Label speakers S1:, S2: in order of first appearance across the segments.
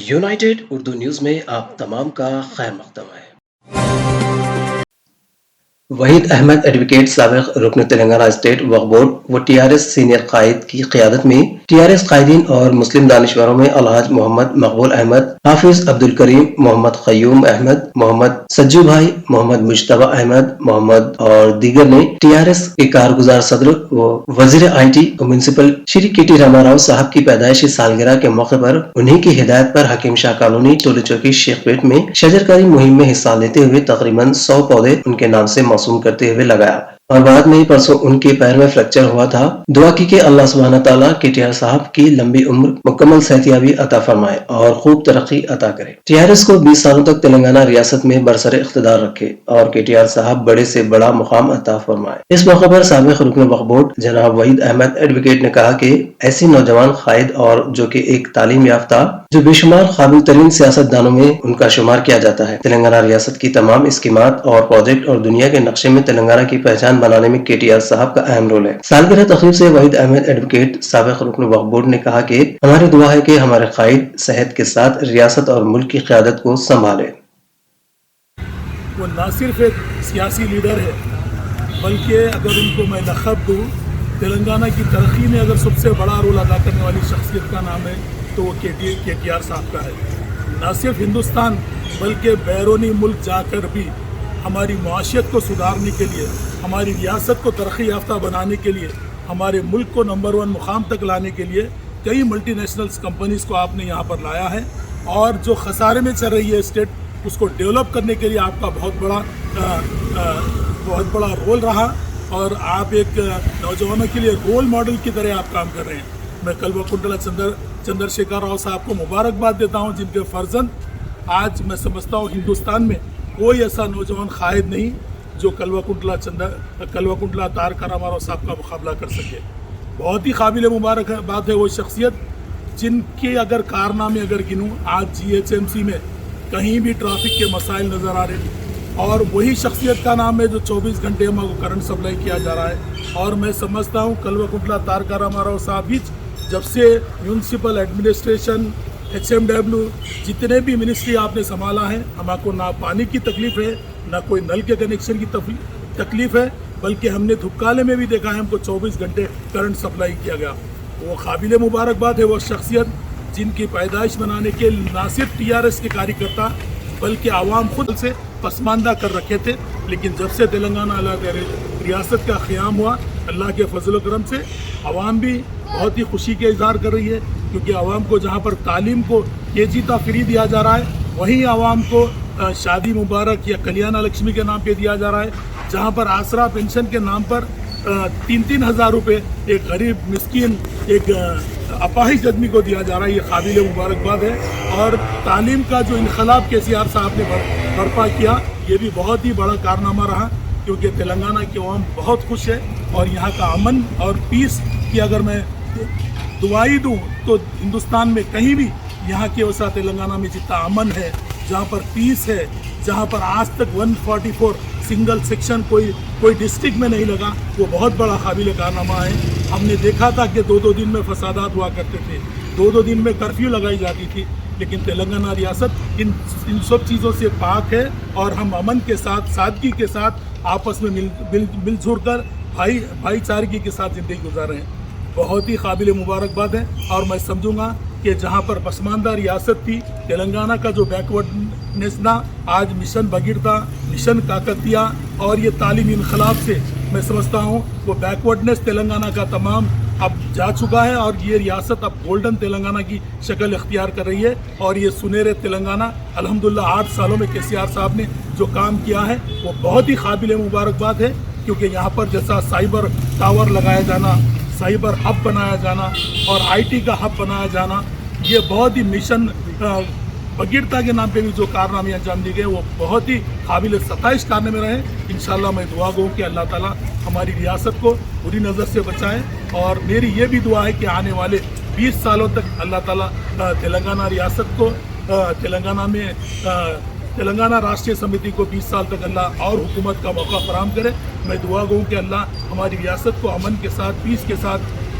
S1: United Urdu news میں آپ تمام کا خیر مقدم ہے۔ وحید احمد ایڈوکیٹ سابق رکن تلنگانہ اسٹیٹ وقف بورڈ و ٹی آر ایس سینئر قائد کی قیادت میں ٹی آر ایس قائدین اور مسلم دانشوروں میں الحاج محمد مقبول احمد، حافظ عبدالکریم، محمد قیوم احمد، محمد سجو بھائی، محمد مجتبی احمد محمد اور دیگر نے ٹی آر ایس کے کارگزار صدر و وزیر آئی ٹی و میونسپل شری کے ٹی راما راؤ صاحب کی پیدائشی سالگرہ کے موقع پر انہی کی ہدایت پر حکیم شاہ کالونی ٹولے چوکی شیخ پیٹ میں شجرکاری مہم میں حصہ لیتے ہوئے تقریباً 100 پودے ان کے نام سے موسوم کرتے ہوئے لگایا اور بعد میں پرسوں ان کے پیر میں فریکچر ہوا تھا۔ دعا کی کہ اللہ سبحانہ تعالیٰ کے ٹی آر صاحب کی لمبی عمر، مکمل صحتیابی عطا فرمائے اور خوب ترقی عطا کرے۔ ٹی آر ایس کو 20 سالوں تک تلنگانہ ریاست میں برسر اقتدار رکھے اور کے ٹی آر صاحب بڑے سے بڑا مقام عطا فرمائے۔ اس موقع پر سابق رکن وقف بورڈ جناب وحید احمد ایڈوکیٹ نے کہا کہ ایسی نوجوان قائد اور جو کہ ایک تعلیم یافتہ، جو بے شمار قابل ترین سیاست دانوں میں ان کا شمار کیا جاتا ہے، تلنگانہ ریاست کی تمام اسکیمات اور پروجیکٹ اور دنیا کے نقشے میں تلنگانہ کی پہچان بنانے میں کے ٹی آر صاحب کا اہم رول ہے۔ سالگرہ تقریب سے وحید احمد ایڈوکیٹ سابق رکن وقف بورڈ نے کہا کہ ہماری دعا ہے کہ ہمارے قائد صحت کے ساتھ ریاست اور ملک کی قیادت کو سنبھالے۔
S2: وہ نہ صرف ایک سیاسی لیڈر ہے بلکہ اگر ان کو میں لقب دوں، تلنگانہ کی ترقی میں اگر سب سے بڑا رول ادا کرنے والی شخصیت کا نام ہے تو وہ کے ٹی آر صاحب کا ہے۔ نہ صرف ہندوستان بلکہ بیرونی ملک جا کر بھی ہماری معاشیت کو سدھارنے کے لیے، ہماری ریاست کو ترقی یافتہ بنانے کے لیے، ہمارے ملک کو نمبر 1 مقام تک لانے کے لیے کئی ملٹی نیشنلز کمپنیز کو آپ نے یہاں پر لایا ہے، اور جو خسارے میں چل رہی ہے اسٹیٹ، اس کو ڈیولپ کرنے کے لیے آپ کا بہت بڑا رول رہا، اور آپ ایک نوجوانوں کے لیے رول ماڈل کی طرح آپ کام کر رہے ہیں۔ میں کلوا کنٹلا چندر شیکھر راؤ صاحب کو مبارکباد دیتا ہوں، جن کے فرزند آج میں سمجھتا ہوں ہندوستان میں کوئی ایسا نوجوان قائد نہیں جو کلوا کنٹلا تارک راما راؤ صاحب کا مقابلہ کر سکے۔ بہت ہی قابل مبارکباد ہے وہ شخصیت جن کے اگر کارنامے اگر گنوں، آج جی ایچ ایم سی میں کہیں بھی ٹرافک کے مسائل نظر آ رہے ہیں، اور وہی شخصیت کا نام ہے جو 24 گھنٹے میں کرنٹ سپلائی کیا جا رہا ہے۔ اور میں سمجھتا ہوں کلوا کنٹلا تارک راما راؤ صاحب ہی جب سے municipal administration, H M W, جتنے بھی منسٹری آپ نے سنبھالا ہے، ہمارے کو نہ پانی کی تکلیف ہے، نہ کوئی نل کے کنیکشن کی تکلیف ہے، بلکہ ہم نے دھپکالے میں بھی دیکھا ہے ہم کو 24 گھنٹے کرنٹ سپلائی کیا گیا۔ وہ قابل مبارکباد ہے وہ شخصیت جن کی پیدائش بنانے کے نہ صرف ٹی آر ایس کے کاریہ کرتا بلکہ عوام خود سے پسماندہ کر رکھے تھے، لیکن جب سے تلنگانہ ریاست کا قیام ہوا، اللہ کے فضل و کرم سے عوام بھی بہت ہی خوشی کے اظہار کر رہی ہے، کیونکہ عوام کو جہاں پر تعلیم کو KG تا فری دیا جا رہا ہے، وہیں عوام کو شادی مبارک یا کلیانہ لکشمی کے نام پہ دیا جا رہا ہے، جہاں پر آسرا پینشن کے نام پر 3-3 ہزار روپے ایک غریب مسکین، ایک اپاہج آدمی کو دیا جا رہا ہے۔ یہ قابل مبارکباد ہے، اور تعلیم کا جو انقلاب کے CR صاحب نے برپا کیا، یہ بھی بہت ہی بڑا کارنامہ رہا، کیونکہ تلنگانہ کی عوام بہت خوش ہے، اور یہاں کا امن اور پیس کی اگر میں دعائی دوں تو ہندوستان میں کہیں بھی یہاں کے وسا تلنگانہ میں جتنا امن ہے، جہاں پر پیس ہے، جہاں پر آج تک 144 سنگل سیکشن کوئی ڈسٹرکٹ میں نہیں لگا، وہ بہت بڑا قابل کارنامہ ہے۔ ہم نے دیکھا تھا کہ 2-2 دن میں فسادات ہوا کرتے تھے، 2-2 دن میں کرفیو لگائی جاتی تھی، لیکن تلنگانہ ریاست ان سب چیزوں سے پاک ہے، اور ہم امن کے ساتھ، سادگی کے ساتھ، آپس میں مل جل کر بھائی چارگی کے ساتھ زندگی گزار رہے ہیں۔ بہت ہی قابل مبارکباد ہے، اور میں سمجھوں گا کہ جہاں پر پسماندہ ریاست تھی، تلنگانہ کا جو بیکورڈنیس تھا، آج مشن بھگیرتا، مشن کاکتیہ اور یہ تعلیمی انقلاب سے میں سمجھتا ہوں وہ بیکورڈنیس تلنگانہ کا تمام اب جا چکا ہے، اور یہ ریاست اب گولڈن تلنگانہ کی شکل اختیار کر رہی ہے، اور یہ سنہرے تلنگانہ الحمدللہ 8 سالوں میں KCR صاحب نے جو کام کیا ہے وہ بہت ہی قابل مبارکباد ہے، کیونکہ یہاں پر جیسا سائبر ٹاور لگایا جانا، سائبر ہب بنایا جانا اور IT کا ہب بنایا جانا، یہ بہت ہی مشن بھگیرتا کے نام پہ بھی جو کارنامے انجام دیے گئے وہ بہت ہی قابل ستائش کارنامے رہے۔ انشاءاللہ میں دعا گو کہ اللہ تعالیٰ ہماری ریاست کو بری نظر سے بچائے، اور میری یہ بھی دعا ہے کہ آنے والے 20 سالوں تک اللہ تعالیٰ تلنگانہ ریاست کو تلنگانہ راشٹریہ سمیتی کو 20 سال تک اللہ اور حکومت کا موقع فراہم کرے۔ میں دعا گو کہ اللہ ہماری ریاست کو امن کے ساتھ، پیس کے ساتھ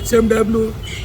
S2: HMW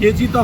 S2: KG